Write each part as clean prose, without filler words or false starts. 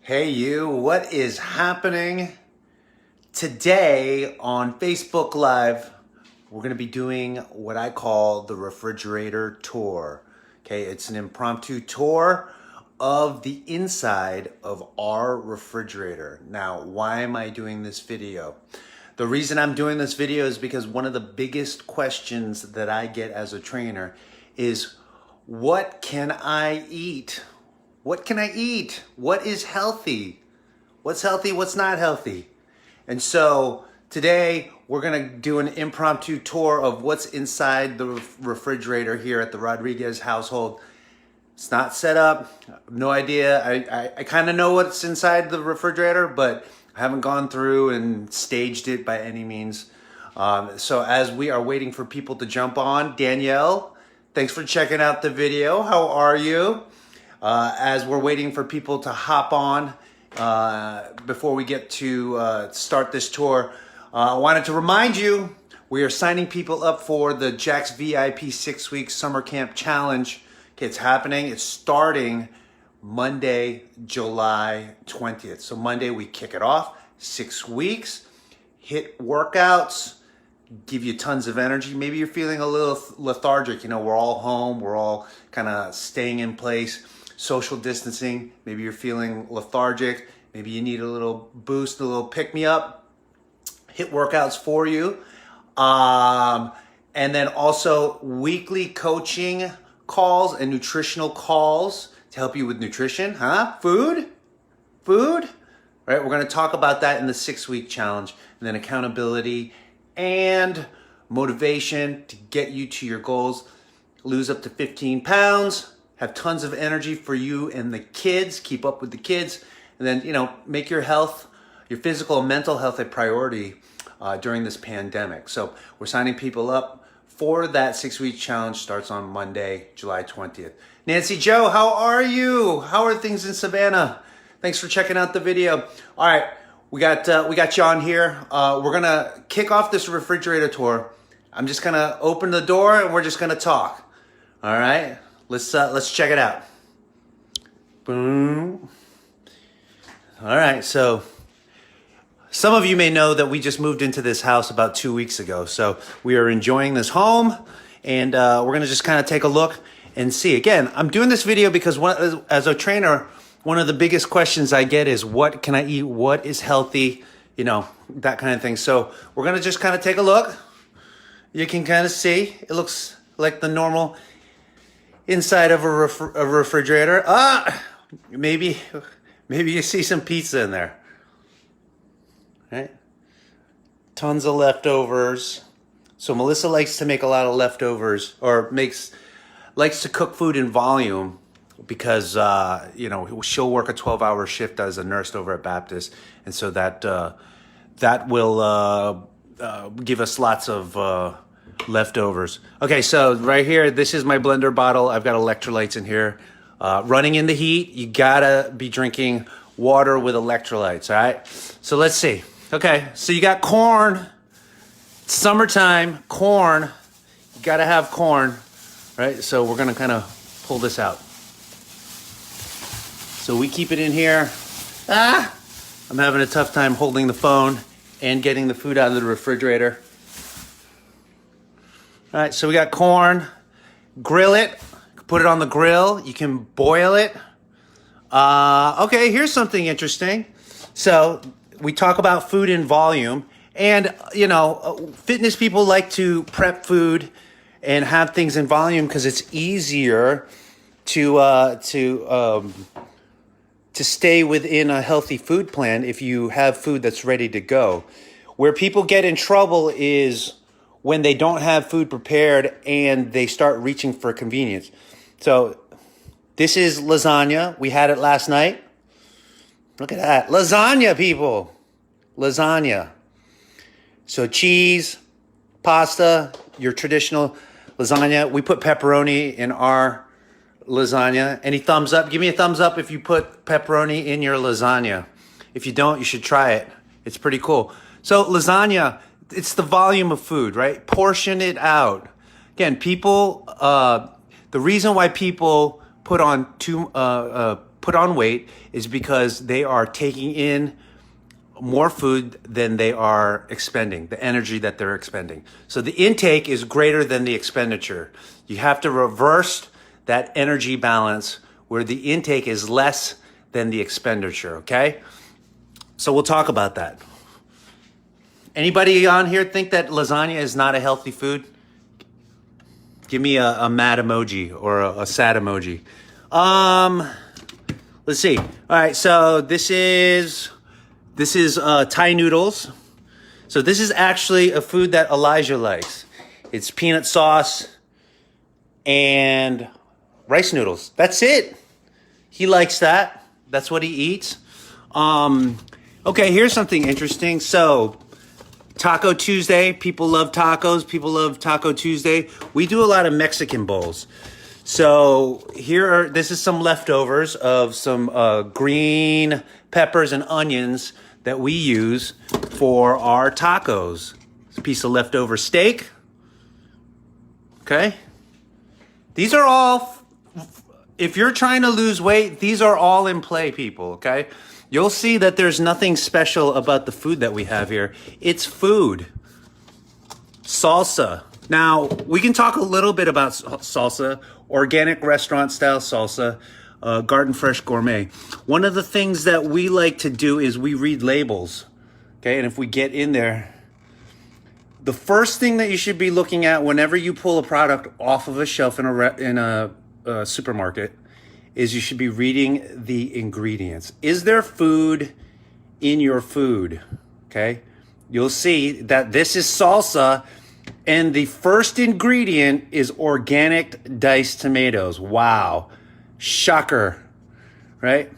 Hey you, what is happening? Today on Facebook Live, we're gonna be doing what I call the refrigerator tour. Okay, it's an impromptu tour of the inside of our refrigerator. Now, why am I doing this video? The reason I'm doing this video is because one of the biggest questions that I get as a trainer is, what can I eat? What can I eat? What is healthy? What's healthy? What's not healthy? And so today we're gonna do an impromptu tour of what's inside the refrigerator here at the Rodriguez household. It's not set up, no idea. I kind of know what's inside the refrigerator, but I haven't gone through and staged it by any means. So as we are waiting for people to jump on, Danielle, thanks for checking out the video. How are you? As we're waiting for people to hop on before we get to start this tour, I wanted to remind you, we are signing people up for the Jack's VIP 6-week summer camp challenge. Okay, it's happening. It's starting Monday, July 20th. So Monday we kick it off, 6 weeks, hit workouts, give you tons of energy. Maybe you're feeling a little lethargic. You know, we're all home. We're all kind of staying in place. Social distancing, maybe you're feeling lethargic, maybe you need a little boost, a little pick-me-up, hit workouts for you. And then also weekly coaching calls and nutritional calls to help you with nutrition, Food, right? We're gonna talk about that in the 6-week challenge, and then accountability and motivation to get you to your goals, lose up to 15 pounds, have tons of energy for you and the kids, keep up with the kids, and then, you know, make your health, your physical and mental health a priority during this pandemic. So we're signing people up for that 6-week challenge. Starts on Monday, July 20th. Nancy Joe, how are you? How are things in Savannah? Thanks for checking out the video. All right, we got you on here. We're gonna kick off this refrigerator tour. I'm just gonna open the door and we're just gonna talk. All right. Let's check it out. Boom. All right, so some of you may know that we just moved into this house about 2 weeks ago. So we are enjoying this home, and we're gonna just kind of take a look and see. Again, I'm doing this video because as a trainer, one of the biggest questions I get is, what can I eat? What is healthy? You know, that kind of thing. So we're gonna just kind of take a look. You can kind of see, it looks like the normal inside of a refrigerator. Maybe you see some pizza in there, right? Tons of leftovers. So Melissa likes to make a lot of leftovers, or likes to cook food in volume because you know, she'll work a 12-hour shift as a nurse over at Baptist, and so that will give us lots of leftovers. Okay, so right here, this is my blender bottle. I've got electrolytes in here. Running in the heat, you gotta be drinking water with electrolytes, all right? So let's see. Okay, so you got corn. Summertime, corn. You gotta have corn, right? So we're gonna kind of pull this out. So we keep it in here. I'm having a tough time holding the phone and getting the food out of the refrigerator. All right, so we got corn. Grill it, put it on the grill. You can boil it. Okay, here's something interesting. So we talk about food in volume, and you know, fitness people like to prep food and have things in volume because it's easier to stay within a healthy food plan if you have food that's ready to go. Where people get in trouble is when they don't have food prepared and they start reaching for convenience. So this is lasagna. We had it last night. Look at that. Lasagna, people. Lasagna. So cheese, pasta, your traditional lasagna. We put pepperoni in our lasagna. Any thumbs up? Give me a thumbs up if you put pepperoni in your lasagna. If you don't, you should try it. It's pretty cool. So lasagna, it's the volume of food, right? Portion it out. Again, people, the reason why people put on put on weight is because they are taking in more food than they are expending, the energy that they're expending. So the intake is greater than the expenditure. You have to reverse that energy balance where the intake is less than the expenditure, okay? So we'll talk about that. Anybody on here think that lasagna is not a healthy food? Give me a mad emoji or a sad emoji. Let's see. All right, so this is Thai noodles. So this is actually a food that Elijah likes. It's peanut sauce and rice noodles. That's it. He likes that. That's what he eats. Okay, here's something interesting. So Taco Tuesday, people love tacos. People love Taco Tuesday. We do a lot of Mexican bowls. So this is some leftovers of some green peppers and onions that we use for our tacos. It's a piece of leftover steak. Okay. These are all, if you're trying to lose weight, these are all in play, people, okay? You'll see that there's nothing special about the food that we have here. It's food. Salsa. Now, we can talk a little bit about salsa, organic restaurant style salsa, garden fresh gourmet. One of the things that we like to do is we read labels, okay? And if we get in there, the first thing that you should be looking at whenever you pull a product off of a shelf in a supermarket is you should be reading the ingredients. Is there food in your food? Okay. You'll see that this is salsa and the first ingredient is organic diced tomatoes. Wow. Shocker, right?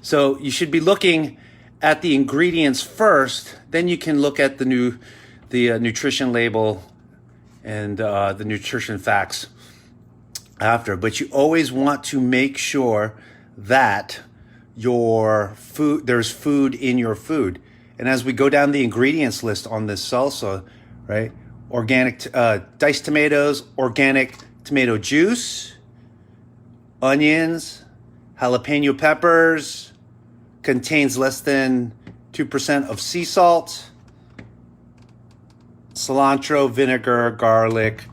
So you should be looking at the ingredients first, then you can look at the nutrition label and the nutrition facts after. But you always want to make sure that there's food in your food. And as we go down the ingredients list on this salsa, right? Organic diced tomatoes, organic tomato juice, onions, jalapeno peppers, contains less than 2% of sea salt, cilantro, vinegar, garlic,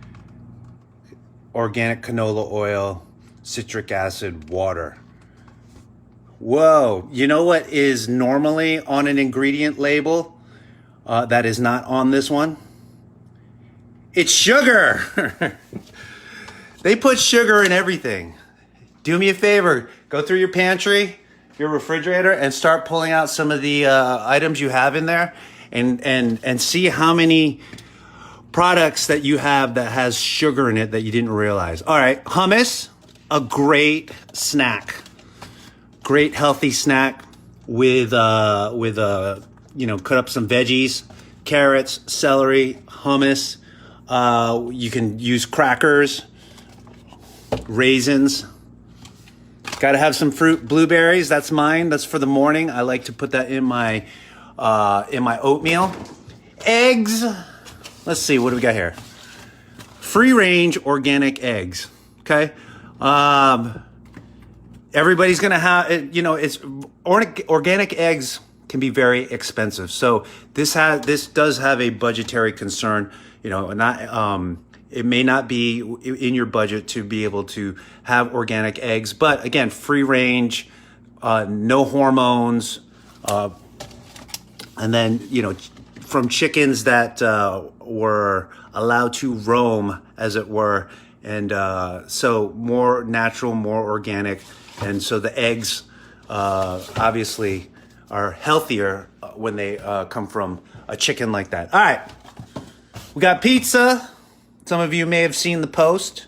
organic canola oil, citric acid, water. Whoa, you know what is normally on an ingredient label that is not on this one? It's sugar. They put sugar in everything. Do me a favor, go through your pantry, your refrigerator, and start pulling out some of the items you have in there and see how many products that you have that has sugar in it that you didn't realize. All right, hummus, a great snack. Great healthy snack with cut up some veggies, carrots, celery, hummus. You can use crackers, raisins. Got to have some fruit, blueberries. That's mine. That's for the morning. I like to put that in my oatmeal. Eggs. Let's see, what do we got here? Free range organic eggs. Okay. Everybody's gonna have, it's organic eggs can be very expensive. So this does have a budgetary concern. It may not be in your budget to be able to have organic eggs, but again, free range, no hormones, and then from chickens that were allowed to roam, as it were, and so more natural, more organic. And so the eggs obviously are healthier when they come from a chicken like that. All right, we got pizza. Some of you may have seen the post.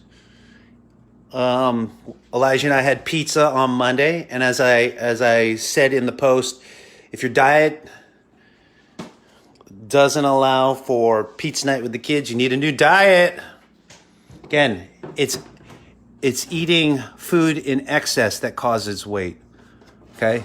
Elijah and I had pizza on Monday, and as I said in the post, if your diet doesn't allow for pizza night with the kids, you need a new diet. Again, it's eating food in excess that causes weight, okay?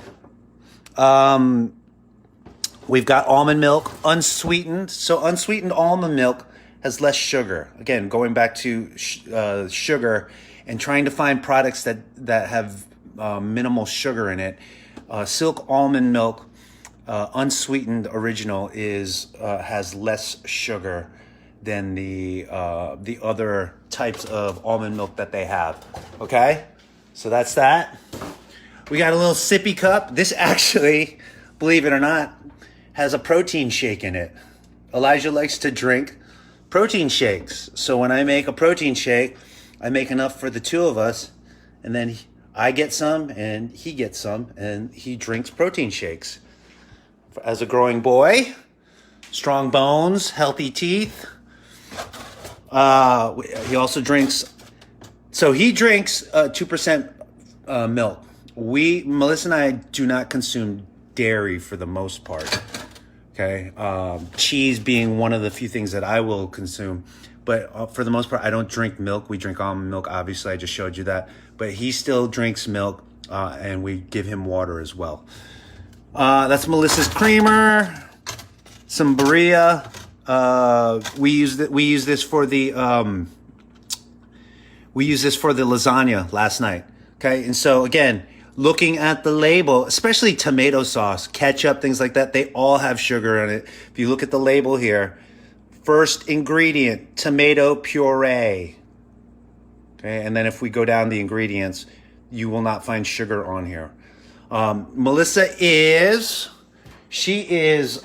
We've got almond milk, unsweetened. So unsweetened almond milk has less sugar. Again, going back to sugar and trying to find products that have minimal sugar in it. Silk almond milk, unsweetened original, has less sugar than the other types of almond milk that they have. Okay, so that's that. We got a little sippy cup. This actually, believe it or not, has a protein shake in it. Elijah likes to drink protein shakes. So when I make a protein shake, I make enough for the two of us, and then I get some and he gets some, and he drinks protein shakes. As a growing boy, strong bones, healthy teeth. He also drinks, so he drinks 2% milk. Melissa and I do not consume dairy for the most part. Okay, cheese being one of the few things that I will consume, but for the most part, I don't drink milk. We drink almond milk, obviously. I just showed you that, but he still drinks milk, and we give him water as well. That's Melissa's creamer, some Berea. We use this for the lasagna last night. Okay, and so again, looking at the label, especially tomato sauce, ketchup, things like that, they all have sugar in it. If you look at the label here, first ingredient, tomato puree. Okay, and then if we go down the ingredients, you will not find sugar on here. Melissa she has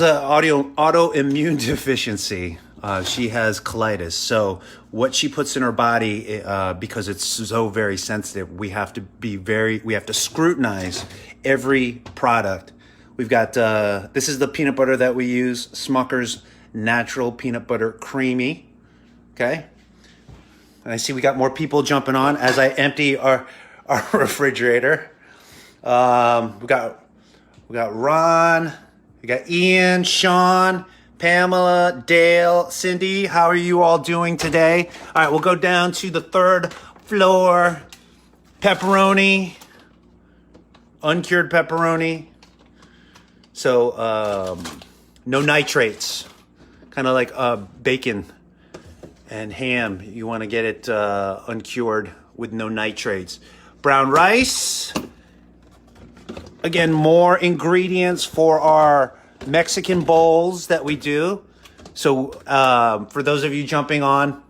an autoimmune deficiency. She has colitis. So what she puts in her body, because it's so very sensitive, we have to scrutinize every product. We've got, this is the peanut butter that we use, Smucker's Natural Peanut Butter Creamy. Okay. And I see we got more people jumping on as I empty our refrigerator. We got Ron, we got Ian, Sean, Pamela, Dale, Cindy. How are you all doing today? All right, we'll go down to the third floor. Pepperoni, uncured pepperoni. So no nitrates, kind of like bacon and ham. You want to get it uncured with no nitrates. Brown rice. Again, more ingredients for our Mexican bowls that we do. So for those of you jumping on,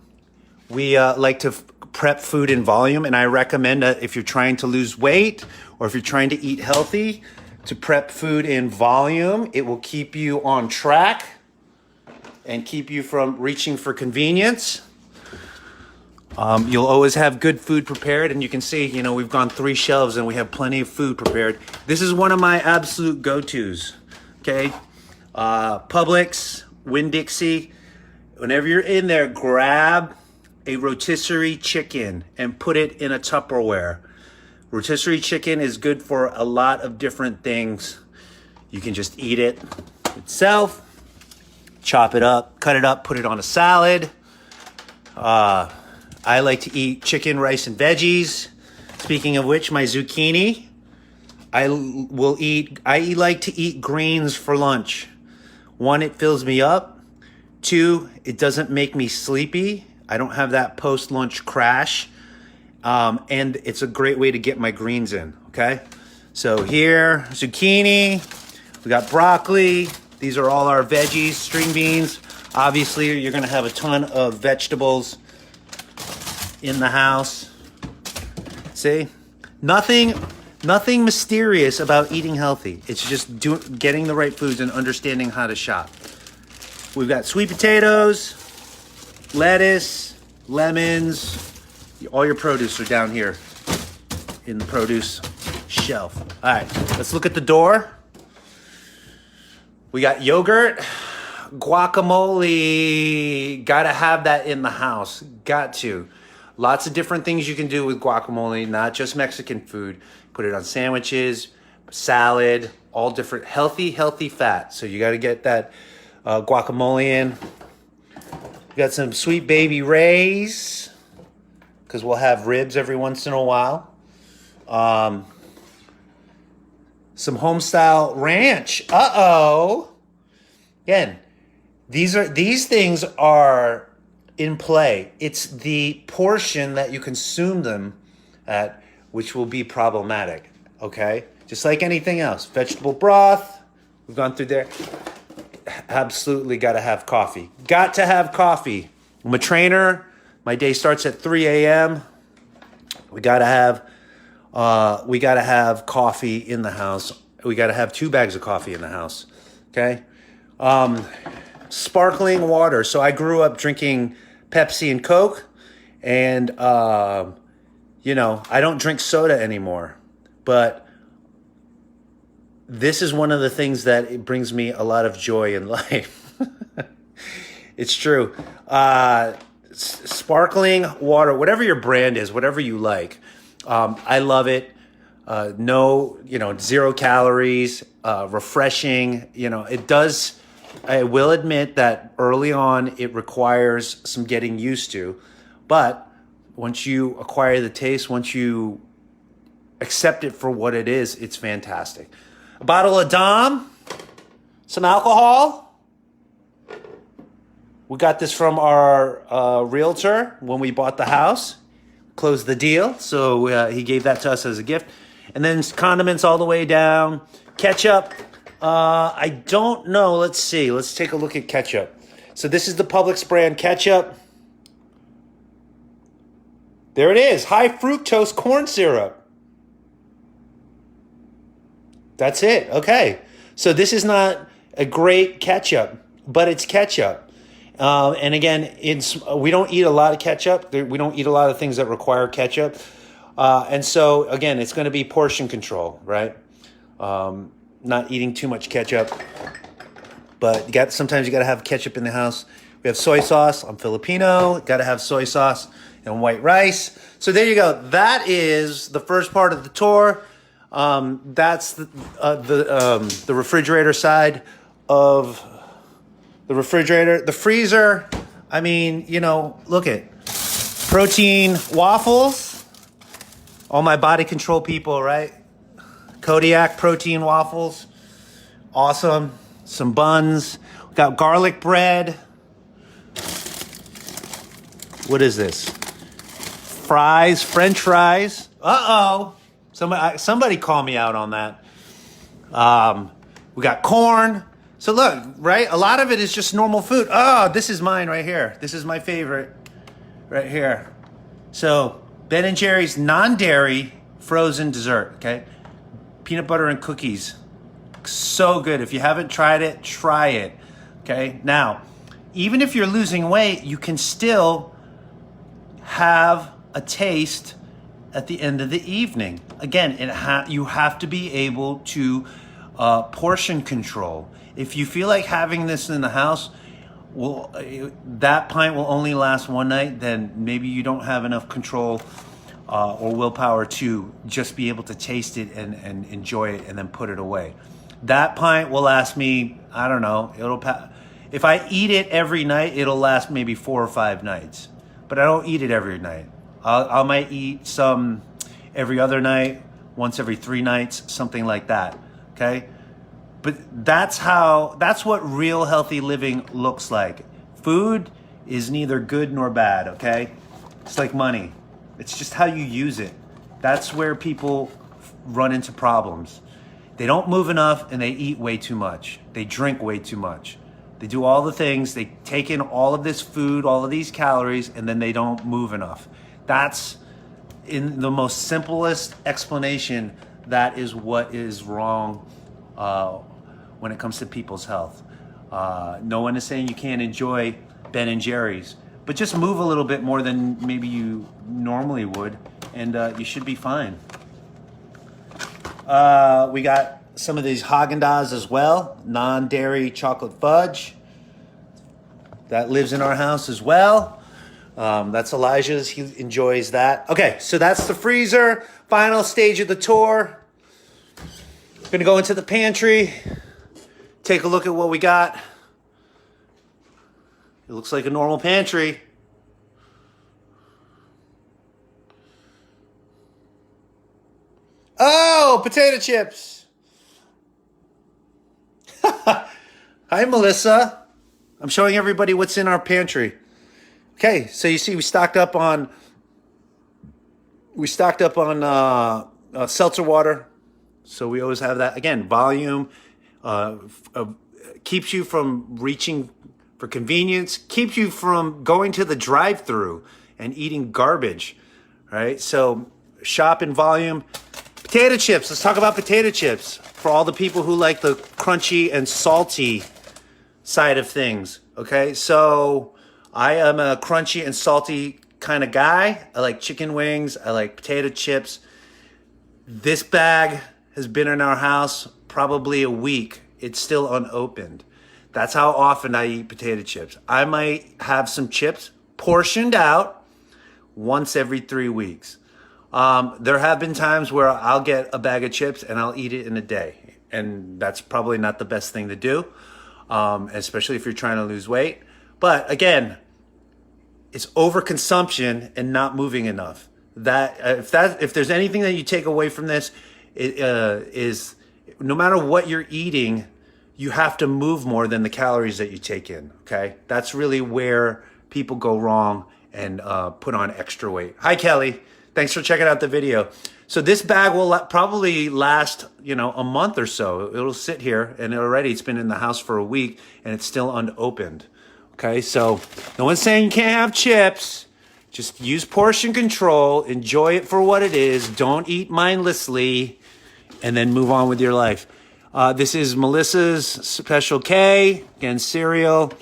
we like to prep food in volume, and I recommend that if you're trying to lose weight or if you're trying to eat healthy, to prep food in volume. It will keep you on track and keep you from reaching for convenience. You'll always have good food prepared, and you can see, we've gone 3 shelves and we have plenty of food prepared. This is one of my absolute go-tos. Okay, Publix, Winn-Dixie. Whenever you're in there, grab a rotisserie chicken and put it in a Tupperware. Rotisserie chicken is good for a lot of different things. You can just eat it itself, chop it up, cut it up, put it on a salad. I like to eat chicken, rice, and veggies. Speaking of which, my zucchini. I like to eat greens for lunch. 1, it fills me up. 2, it doesn't make me sleepy. I don't have that post-lunch crash. And it's a great way to get my greens in, okay? So here, zucchini, we got broccoli. These are all our veggies, string beans. Obviously, you're gonna have a ton of vegetables in the house. See? Nothing mysterious about eating healthy. It's just getting the right foods and understanding how to shop. We've got sweet potatoes, lettuce, lemons. All your produce are down here in the produce shelf. All right, let's look at the door. We got yogurt, guacamole. Gotta have that in the house. Got to. Lots of different things you can do with guacamole, not just Mexican food. Put it on sandwiches, salad, all different healthy fat. So you got to get that guacamole in. We got some Sweet Baby Ray's, because we'll have ribs every once in a while. Some Homestyle Ranch. Uh-oh. Again, these things are in play. It's the portion that you consume them at which will be problematic, okay? Just like anything else. Vegetable broth, we've gone through there. Absolutely got to have coffee. Got to have coffee. I'm a trainer. My day starts at 3 a.m. We got to have coffee in the house. We got to have 2 bags of coffee in the house, okay? Sparkling water. So I grew up drinking Pepsi and Coke, and I don't drink soda anymore. But this is one of the things that it brings me a lot of joy in life. It's true. Sparkling water, whatever your brand is, whatever you like, I love it. No, 0 calories, refreshing. It does. I will admit that early on it requires some getting used to, but once you acquire the taste, once you accept it for what it is, it's fantastic. A bottle of Dom, some alcohol. We got this from our realtor when we bought the house, closed the deal, so he gave that to us as a gift. And then condiments all the way down, ketchup. I don't know. Let's see. Let's take a look at ketchup. So this is the Publix brand ketchup. There it is. High fructose corn syrup. That's it. Okay. So this is not a great ketchup, but it's ketchup. And again, we don't eat a lot of ketchup. We don't eat a lot of things that require ketchup. And so, again, it's going to be portion control, right? Not eating too much ketchup. But sometimes you got to have ketchup in the house. We have soy sauce. I'm Filipino. Got to have soy sauce and white rice. So there you go. That is the first part of the tour. That's the refrigerator side of the refrigerator. The freezer, I mean, look at protein waffles. All my body control people, right? Kodiak protein waffles. Awesome. Some buns. We got garlic bread. What is this? Fries, French fries. Uh-oh. Somebody call me out on that. We got corn. So look, right? A lot of it is just normal food. Oh, this is mine right here. This is my favorite right here. So Ben & Jerry's non-dairy frozen dessert, okay? Peanut butter and cookies. So good. If you haven't tried it, try it, okay? Now, even if you're losing weight, you can still have a taste at the end of the evening. Again, you have to be able to portion control. If you feel like having this in the house, that pint will only last one night, then maybe you don't have enough control or willpower to just be able to taste it and enjoy it and then put it away. That pint will last me, I don't know, if I eat it every night, it'll last maybe 4 or 5 nights. But I don't eat it every night. I might eat some every other night, once every 3 nights, something like that, okay? But that's what real healthy living looks like. Food is neither good nor bad, okay? It's like money. It's just how you use it. That's where people run into problems. They don't move enough and they eat way too much. They drink way too much. They do all the things. They take in all of this food, all of these calories, and then they don't move enough. That's, in the most simplest explanation, that is what is wrong when it comes to people's health. No one is saying you can't enjoy Ben & Jerry's, but just move a little bit more than maybe you normally would, and you should be fine. We got some of these Haagen-Dazs as well, non-dairy chocolate fudge. That lives in our house as well. That's Elijah's. He enjoys that. Okay, so that's the freezer. Final stage of the tour. Gonna go into the pantry. Take a look at what we got. It looks like a normal pantry. Oh, potato chips. Hi, Melissa. I'm showing everybody what's in our pantry. Okay, so you see, we stocked up on seltzer water. So we always have that. Again, volume keeps you from reaching for convenience, keeps you from going to the drive-through and eating garbage, right? So shop in volume. Potato chips. Let's talk about potato chips for all the people who like the crunchy and salty side of things. Okay, so I am a crunchy and salty kind of guy. I like chicken wings. I like potato chips. This bag has been in our house probably a week. It's still unopened. That's how often I eat potato chips. I might have some chips portioned out once every 3 weeks. There have been times where I'll get a bag of chips and I'll eat it in a day. And that's probably not the best thing to do, especially if you're trying to lose weight. But again, it's overconsumption and not moving enough. If there's anything that you take away from this, it is no matter what you're eating, you have to move more than the calories that you take in. Okay, that's really where people go wrong and put on extra weight. Hi, Kelly. Thanks for checking out the video. So this bag will probably last, a month or so. It'll sit here, and already it's been in the house for a week, and it's still unopened. Okay, so no one's saying you can't have chips. Just use portion control. Enjoy it for what it is. Don't eat mindlessly, and then move on with your life. This is Melissa's Special K, again, cereal.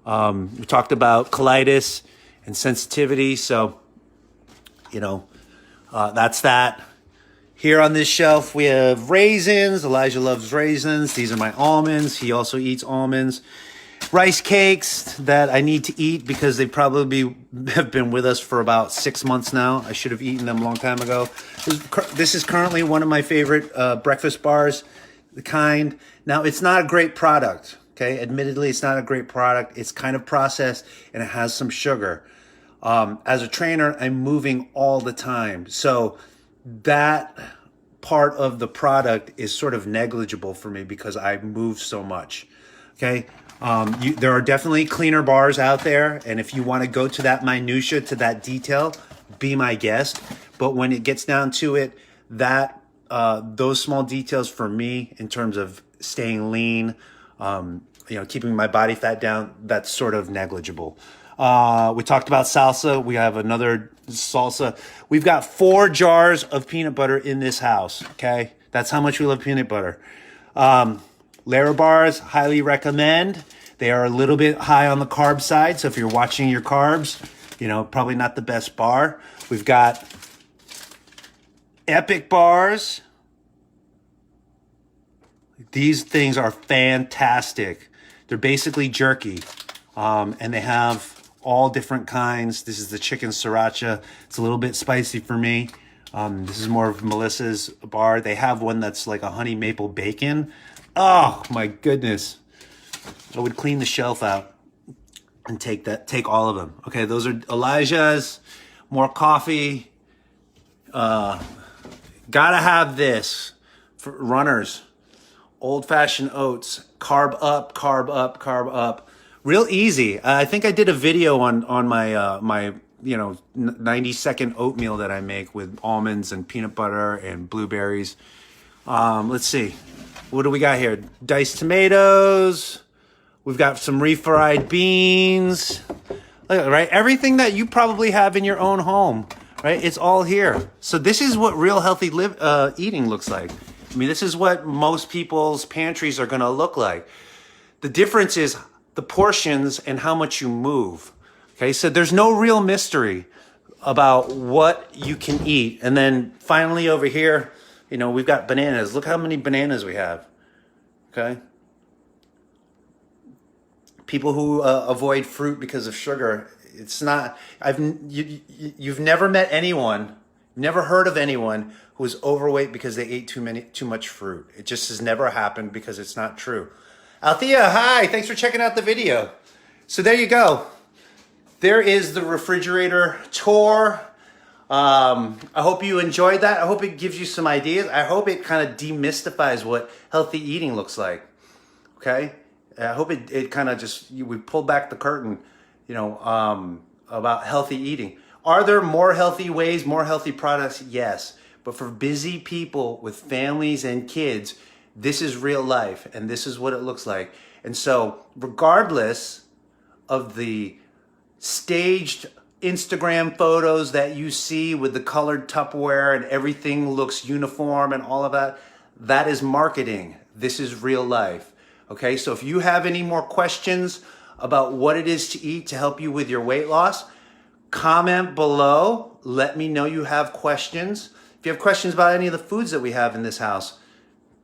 We talked about colitis and sensitivity, so, that's that. Here on this shelf, we have raisins. Elijah loves raisins. These are my almonds. He also eats almonds. Rice cakes that I need to eat because they probably have been with us for about 6 months now. I should have eaten them a long time ago. This is currently one of my favorite breakfast bars, the kind. Now, it's not a great product, okay? Admittedly, it's not a great product. It's kind of processed, and it has some sugar. As a trainer, I'm moving all the time. So that part of the product is sort of negligible for me because I move so much, okay? There are definitely cleaner bars out there, and if you want to go to that minutia, to that detail, be my guest. But when it gets down to it, those small details for me in terms of staying lean, keeping my body fat down, that's sort of negligible. We talked about salsa. We have another salsa. We've got 4 jars of peanut butter in this house, okay? That's how much we love peanut butter. Lara bars, highly recommend. They are a little bit high on the carb side, so if you're watching your carbs, probably not the best bar. We've got Epic bars. These things are fantastic. They're basically jerky, and they have all different kinds. This is the chicken sriracha. It's a little bit spicy for me. This is more of Melissa's bar. They have one that's like a honey maple bacon. Oh my goodness. I would clean the shelf out and take all of them. Okay, those are Elijah's. More coffee. Gotta have this for runners. Old-fashioned oats. Carb up, carb up, carb up. Real easy. I think I did a video on my my 90-second oatmeal that I make with almonds and peanut butter and blueberries. Let's see. What do we got here? Diced tomatoes. We've got some refried beans. Right? Everything that you probably have in your own home, right? It's all here. So this is what real healthy eating looks like. I mean, this is what most people's pantries are going to look like. The difference is the portions and how much you move. Okay, so there's no real mystery about what you can eat. And then finally over here, we've got bananas. Look how many bananas we have. Okay. People who avoid fruit because of sugar, it's not. You've never met anyone, never heard of anyone who was overweight because they ate too much fruit. It just has never happened because it's not true. Althea, hi, thanks for checking out the video. So there you go. There is the refrigerator tour. I hope you enjoyed that. I hope it gives you some ideas. I hope it kind of demystifies what healthy eating looks like. Okay? I hope it kind of we pulled back the curtain. about healthy eating. Are there more healthy ways, more healthy products? Yes. But for busy people with families and kids, this is real life and this is what it looks like. And so, regardless of the staged Instagram photos that you see with the colored Tupperware and everything looks uniform and all of that, that is marketing. This is real life. Okay, so if you have any more questions about what it is to eat to help you with your weight loss, comment below. Let me know you have questions. If you have questions about any of the foods that we have in this house,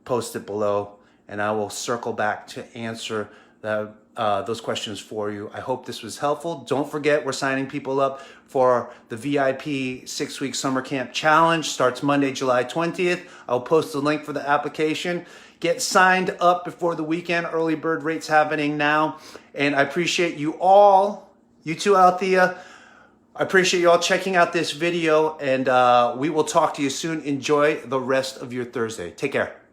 post it below and I will circle back to answer those questions for you. I hope this was helpful. Don't forget, we're signing people up for the VIP 6-week summer camp challenge. Starts Monday, July 20th. I'll post the link for the application. Get signed up before the weekend. Early bird rates happening now. And I appreciate you all, you two out there. I appreciate you all checking out this video, and we will talk to you soon. Enjoy the rest of your Thursday. Take care.